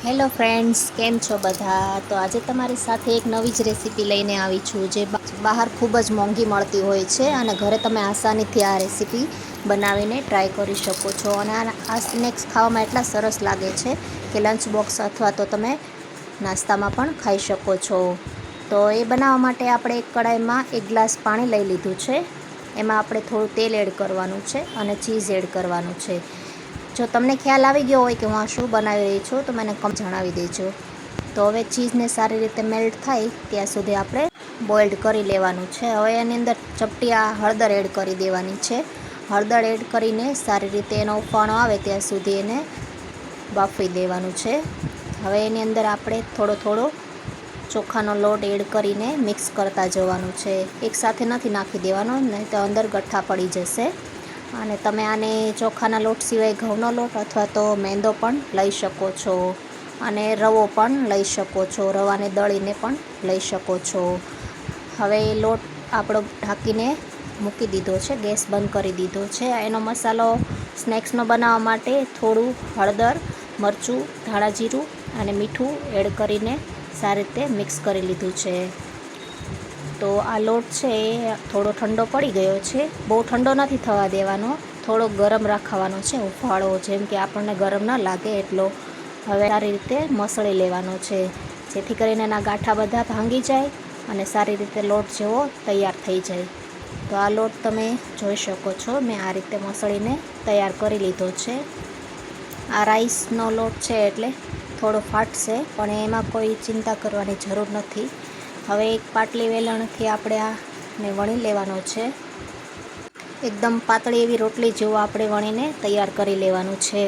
Hello friends, કેમ છો બધા? તો આજે તમારી સાથે એક નવી જ રેસીપી લઈને આવી છું, જે બહાર ખૂબ જ મોંઘી મળતી હોય છે અને ઘરે તમે આસાનીથી આ રેસીપી બનાવીને ટ્રાય કરી શકો છો. અને આ સ્નેક્સ ખાવામાં એટલા સરસ લાગે છે કે લંચ બોક્સ અથવા તો તમે નાસ્તામાં પણ ખાઈ શકો છો. તો એ બનાવવા માટે આપણે એક કડાઈમાં 1 ગ્લાસ પાણી લઈ લીધું છે. એમાં આપણે થોડું તેલ એડ કરવાનું છે અને ચીઝ એડ કરવાનું છે. જો તમને ખ્યાલ આવી ગયો હોય કે હું આ શું બનાવી રહી છું તો મને જણાવી દેજો. તો હવે ચીઝને સારી રીતે મેલ્ટ થાય ત્યાં સુધી આપણે બોઇલ્ડ કરી લેવાનું છે. હવે એની અંદર ચપટી હળદર એડ કરી દેવાની છે. હળદર એડ કરીને સારી રીતે એનો ઉફાણો આવે ત્યાં સુધી એને બાફી દેવાનું છે. હવે એની અંદર આપણે થોડો ચોખાનો લોટ એડ કરીને મિક્સ કરતા જવાનું છે. એકસાથે નથી નાખી દેવાનો, નહીં તો અંદર ગઠ્ઠા પડી જશે. અને તમે આને ચોખાના લોટ સિવાય ઘઉંનો લોટ અથવા તો મેંદો પણ લઈ શકો છો અને રવો પણ લઈ શકો છો. રવાને દળીને પણ લઈ શકો છો. હવે એ લોટ આપણો ઢાંકીને મૂકી દીધો છે, ગેસ બંધ કરી દીધો છે. એનો મસાલો સ્નેક્સનો બનાવવા માટે થોડું હળદર, મરચું, ધાણા જીરું અને મીઠું એડ કરીને સારી રીતે મિક્સ કરી લીધું છે. તો આ લોટ છે એ થોડો ઠંડો પડી ગયો છે. બહુ ઠંડો નથી થવા દેવાનો, થોડો ગરમ રાખવાનો છે, ઉફાળો જેમ કે આપણને ગરમ ન લાગે એટલો. હવે સારી રીતે મસળી લેવાનો છે, જેથી કરીને એના ગાંઠા બધા ભાંગી જાય અને સારી રીતે લોટ જેવો તૈયાર થઈ જાય. તો આ લોટ તમે જોઈ શકો છો, મેં આ રીતે મસળીને તૈયાર કરી લીધો છે. આ રાઈસનો લોટ છે એટલે થોડો ફાટશે, પણ એમાં કોઈ ચિંતા કરવાની જરૂર નથી. હવે એક પાટલી વેલણથી આપણે આને વણી લેવાનો છે. એકદમ પાતળી એવી રોટલી જેવો આપણે વણીને તૈયાર કરી લેવાનું છે.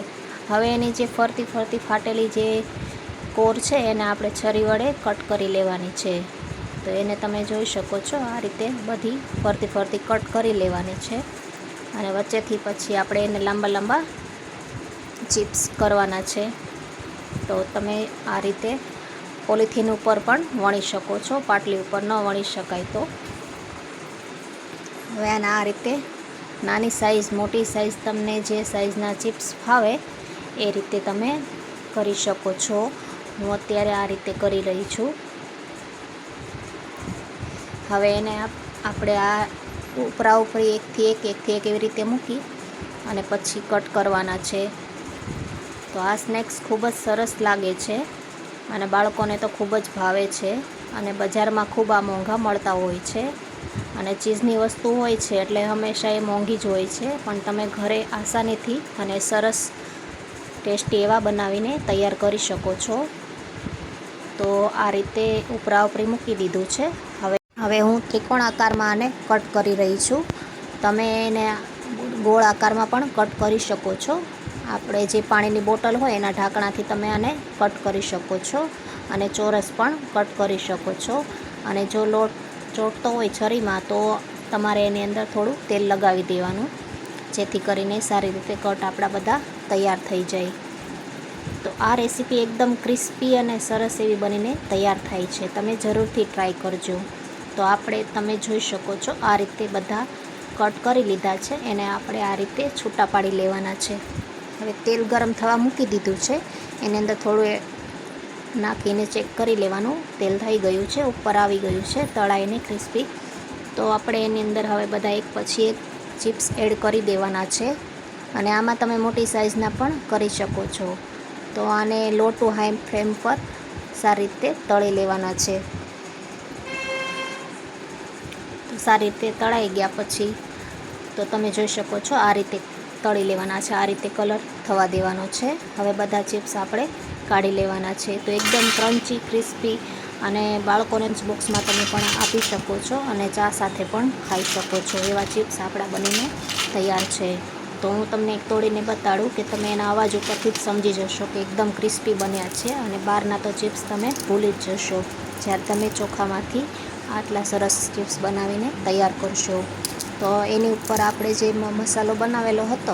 હવે એની જે ફરતી ફાટેલી જે કોર છે એને આપણે છરી વડે કટ કરી લેવાની છે. તો એને તમે જોઈ શકો છો, આ રીતે બધી ફરતી કટ કરી લેવાની છે. અને વચ્ચેથી પછી આપણે એને લાંબા ચિપ્સ કરવાના છે. તો તમે આ રીતે પોલિથીન ઉપર પણ વણી શકો છો, પાટલી ઉપર ન વણી શકાય તો. હવે આને આ રીતે નાની સાઈઝ, મોટી સાઈઝ, તમને જે સાઈઝના ચિપ્સ ફાવે એ રીતે તમે કરી શકો છો. હું અત્યારે આ રીતે કરી રહી છું. હવે એને આપણે આ ઉપરી એકથી એક એવી રીતે મૂકી અને પછી કટ કરવાના છે. તો આ સ્નેક્સ ખૂબ જ સરસ લાગે છે અને બાળકોને તો ખૂબ જ ભાવે છે. અને બજારમાં ખૂબ આ મોંઘા મળતા હોય છે. અને ચીઝની વસ્તુ હોય છે એટલે હંમેશા એ મોંઘી જ હોય છે, પણ તમે ઘરે આસાનીથી અને સરસ ટેસ્ટી એવા બનાવીને તૈયાર કરી શકો છો. તો આ રીતે ઉપરી મૂકી દીધું છે. હવે હું ત્રિકોણ આકારમાં આને કટ કરી રહી છું. તમે એને ગોળ આકારમાં પણ કટ કરી શકો છો. આપણે જે પાણીની બોટલ હોય એના ઢાંકણાથી તમે આને કટ કરી શકો છો અને ચોરસ પણ કટ કરી શકો છો. અને જો લોટ ચોટતો હોય છરીમાં તો તમારે એની અંદર થોડું તેલ લગાવી દેવાનું, જેથી કરીને સારી રીતે કટ આપણા બધા તૈયાર થઈ જાય. તો આ રેસીપી એકદમ ક્રિસ્પી અને સરસ એવી બનીને તૈયાર થાય છે. તમે જરૂરથી ટ્રાય કરજો. તો તમે જોઈ શકો છો, આ રીતે બધા કટ કરી લીધા છે. એને આપણે આ રીતે છૂટા પાડી લેવાના છે. હવે તેલ ગરમ થવા મૂકી દીધું છે. એની અંદર થોડું નાખીને ચેક કરી લેવાનું, તેલ થઈ ગયું છે, ઉપર આવી ગયું છે તળાઈને ક્રિસ્પી. તો આપણે એની અંદર હવે બધા એક પછી એક ચિપ્સ એડ કરી દેવાના છે. અને આમાં તમે મોટી સાઈઝના પણ કરી શકો છો. તો આને લો ટુ હાઈ ફ્લેમ પર સારી રીતે તળી લેવાના છે. સારી રીતે તળાઈ ગયા પછી તો તમે જોઈ શકો છો, આ રીતે તળી લેવાના છે. આ રીતે કલર થવા દેવાનો છે. હવે બધા ચિપ્સ આપણે કાઢી લેવાના છે. તો એકદમ ક્રન્ચી, ક્રિસ્પી અને બાળકોને લંચ બોક્સમાં તમે પણ આપી શકો છો અને ચા સાથે પણ ખાઈ શકો છો. એવા ચિપ્સ આપણા બનીને તૈયાર છે. તો હું તમને એક તોડીને બતાડું કે તમે એના અવાજ ઉપરથી જ સમજી જશો કે એકદમ ક્રિસ્પી બન્યા છે. અને બહારના તો ચિપ્સ તમે ભૂલી જ જશો જ્યારે તમે ચોખામાંથી આટલા સરસ ચિપ્સ બનાવીને તૈયાર કરશો. તો એની ઉપર આપણે જે મસાલો બનાવેલો હતો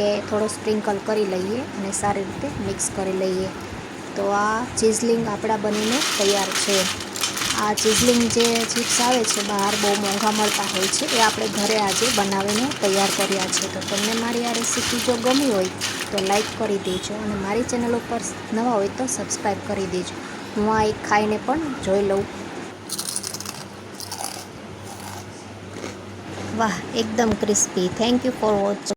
એ થોડો સ્પ્રિંકલ કરી લઈએ અને સારી રીતે મિક્સ કરી લઈએ. તો આ ચીઝલિંગ આપણા બનીને તૈયાર છે. આ ચીઝલિંગ જે ચિપ્સ આવે છે બહાર બહુ મોંઘા મળતા હોય છે, એ આપણે ઘરે આજે બનાવીને તૈયાર કર્યા છે. તો તમને મારી આ રેસીપી જો ગમી હોય તો લાઈક કરી દેજો અને મારી ચેનલ ઉપર નવા હોય તો સબસ્ક્રાઈબ કરી દેજો. હું આ એક ખાઈને પણ જોઈ લઉં. વાહ, એકદમ crispy. Thank you for watching.